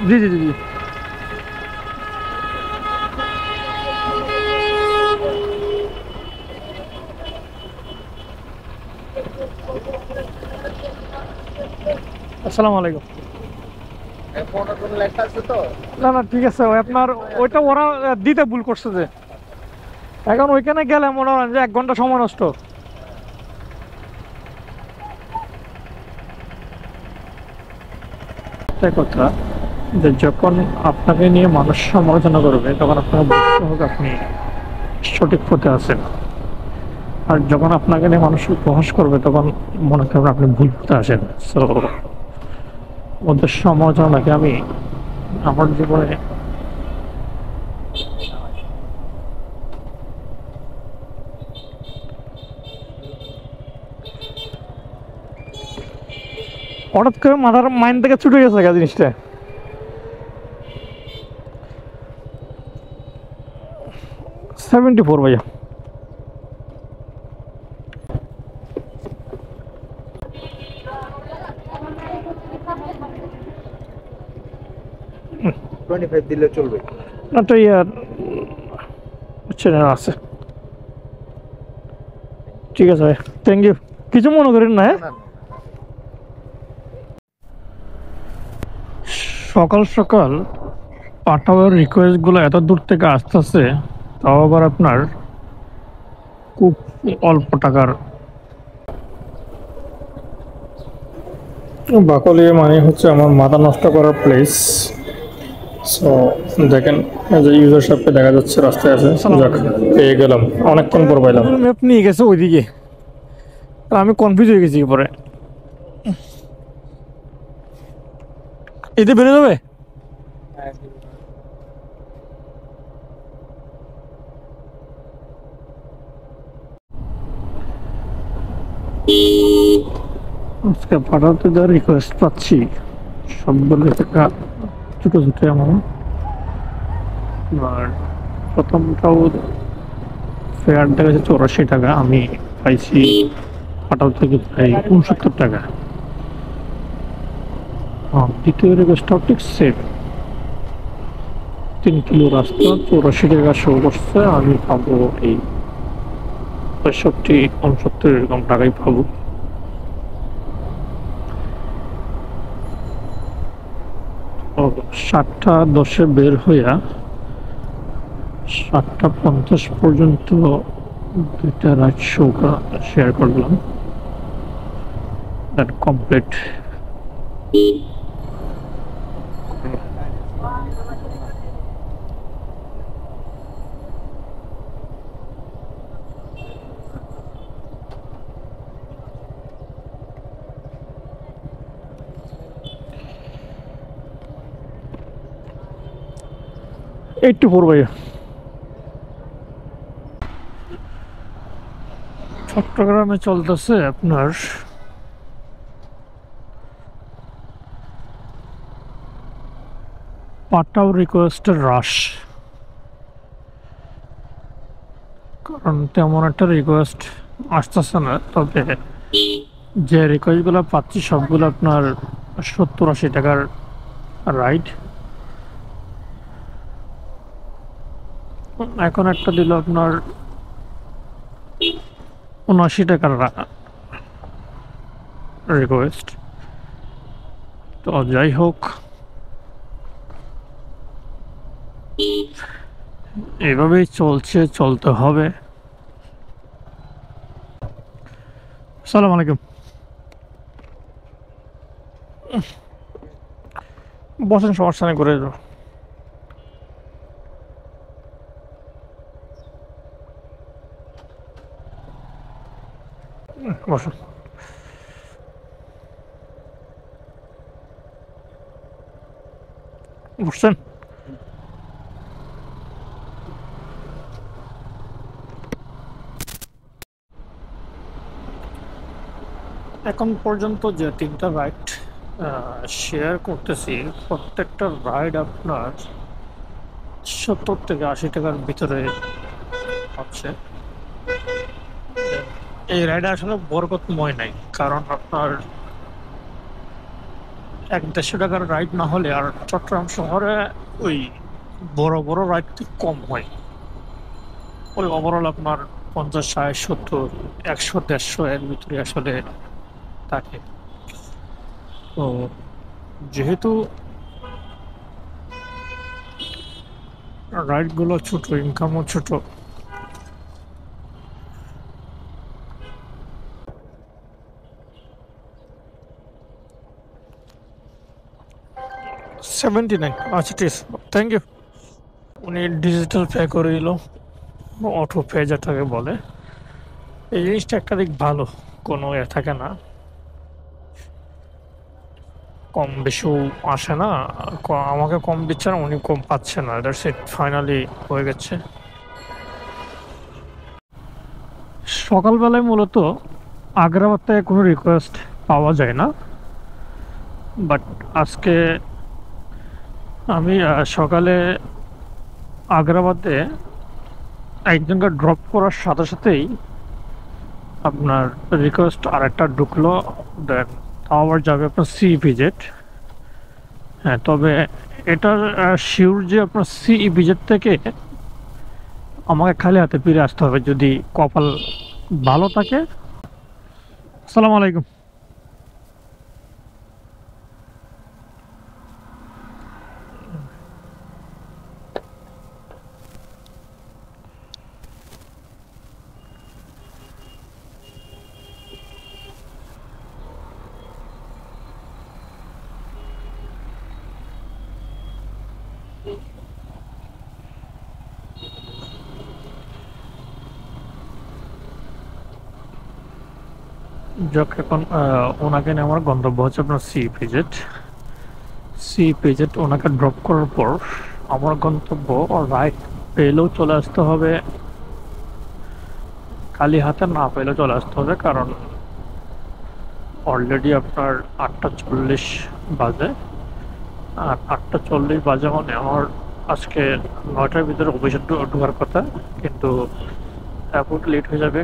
জি জি জি জি। আসসালামু আলাইকুম। না না ঠিক আছে, ওই আপনার ওইটা ওরা দিতে ভুল করছে যে, এখন ওইখানে গেলে মনে হয় যে 1 ঘন্টা সময় নষ্ট। একটাই কথা, যে যখন আপনাকে নিয়ে মানুষ সমালোচনা করবে তখন আপনাকে বুঝতে হবে আপনি সঠিক পথে আছেন, আর যখন আপনাকে নিয়ে মানুষ উপহাস করবে তখন মনে করবেন আপনি ভুল পথে আছেন। সো ওদের সমালোচনাকে আমি আমার জীবনে হঠাৎ করে মাথার মাইন্ড থেকে ছুটে গেছে জিনিসটা। 74 ভাইয়া। হুম, 25 দিলে চলবে। না তো ইয়ার চ্যানেল আছে। ঠিক আছে ভাই, থ্যাংক ইউ। কিছু মনে করেন না, হ্যাঁ? না, না, সকাল সকাল পাঠাওয়ার রিকোয়েস্টগুলো এত দূর থেকে আসতেছে, তাও আবার আপনার খুব অল্প টাকার। বাকলিয়া মানে হচ্ছে আমার মাথা নষ্ট করার প্লেস। সো দেখেন, এই যে ইউজার শপে দেখা যাচ্ছে রাস্তায় আছে, যাক পেয়ে গেলাম, অনেকক্ষণ পর পাইলাম। ম্যাপ নিয়ে গেছে ওইদিকে, আর আমি কনফিউজ হয়ে গেছি পরে। এতে বেড়ে যাবে। আজকে পাঠাতে যা রিকোয়েস্ট পাচ্ছি সবগুলো থেকে ছোটো ছোটো এমন। আর প্রথমটাও ফেয়ার দেখা যাচ্ছে 84 টাকা, আমি পাইছি পাঠাও থেকে প্রায় 69 টাকা। দ্বিতীয় রিকোয়েস্টটাও ঠিক সেম, 3 কিলো রাস্তা 84 টাকা শো করছে, আমি পাবো এই 65-69 এরকম টাকাই পাবো। 7টা 10-এ বের হইয়া 7টা 50 পর্যন্ত দুইটা রাইড শো শেয়ার করলাম, দ্যাট কমপ্লিট। 84 ভাইয়া। চট্টগ্রামে চলতেছে আপনার পাঠাও রিকোয়েস্টের রাশ, কারণ তেমন একটা রিকোয়েস্ট আসতেছে না। তবে যে রিকোয়েস্টগুলো পাচ্ছি সবগুলো আপনার 70-80 টাকার রাইড। এখন একটা দিল আপনার 79 টাকার রিকোয়েস্ট। তো যাই হোক, এভাবেই চলছে, চলতে হবে। সালাম আলাইকুম। বসেন, সমস্যা নেই, করে যাবো। বসুন। বুঝছেন? এখন পর্যন্ত যে 3টা রাইড শেয়ার করতেছি, প্রত্যেকটা রাইড আপনার 70 থেকে 80 টাকার ভিতরে হচ্ছে। এই রাইডে আসলে বরকতময় নাই, কারণ আপনার 100-150 টাকার রাইড না হলে আর চট্টগ্রাম শহরে ওই বড় বড় রাইড কম হয়। ওই ওভারঅল আপনার 50, 60, 70, 100, 150 এর ভিতরে আসলে থাকে। তো যেহেতু রাইডগুলো ছোট, ইনকামও ছোট, 79। আচ্ছা ঠিক আছে, থ্যাংক ইউ। উনি ডিজিটাল পে করে দিল, অটো পে যেটাকে বলে। এই জিনিসটা একটা দিক ভালো, কোনো থাকে না, কম বেশিও আসে না। আমাকে কম দিচ্ছে না, উনি কম পাচ্ছে না, দ্যাটস ইট, ফাইনালি হয়ে গেছে। সকালবেলায় মূলত আগ্রাবাদ থেকে কোনো রিকোয়েস্ট পাওয়া যায় না, বাট আজকে আমি সকালে আগ্রাবাদে একজনকে ড্রপ করার সাথে সাথেই আপনার রিকোয়েস্ট আরেকটা ঢুকলো। দেন তাও আবার যাবে আপনার সি ভিজেট। হ্যাঁ, তবে এটার শিওর যে আপনার সি ভিজেট থেকে আমাকে খালি হাতে ফিরে আসতে হবে যদি কপাল ভালো থাকে। আসসালামু আলাইকুম। যাক, এখন ওনাকে নিয়ে আমার গন্তব্য হচ্ছে আপনার সি ভিজেট। সি ভিজেট ওনাকে ড্রপ করার পর আমার গন্তব্য রাইট পেলেও চলে আসতে হবে, খালি হাতে না পেলেও চলে আসতে হবে, কারণ অলরেডি আপনার 8:40 বাজে। আর 8:40 বাজে মানে আমার আজকে 9টার ভিতরে অফিসে ঢোকার কথা, কিন্তু এখন লেট হয়ে যাবে।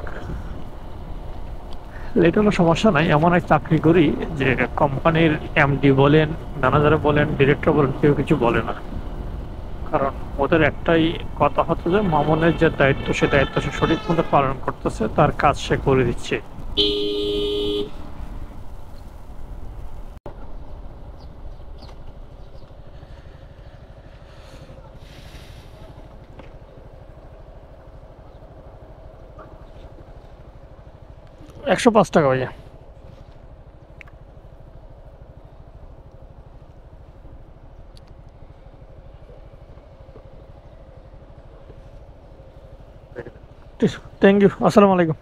লেট হলে সমস্যা নাই, এমন এক চাকরি করি যে কোম্পানির এমডি বলেন, ম্যানেজার বলেন, ডিরেক্টর বলেন, কেউ কিছু বলে না। কারণ ওদের একটাই কথা হচ্ছে যে মামুনের যে দায়িত্ব, সে দায়িত্ব সে সঠিক মতো পালন করতেছে, তার কাজ সে করে দিচ্ছে। 105 টাকা ভাইয়া। থ্যাংক ইউ, আসসালামু আলাইকুম।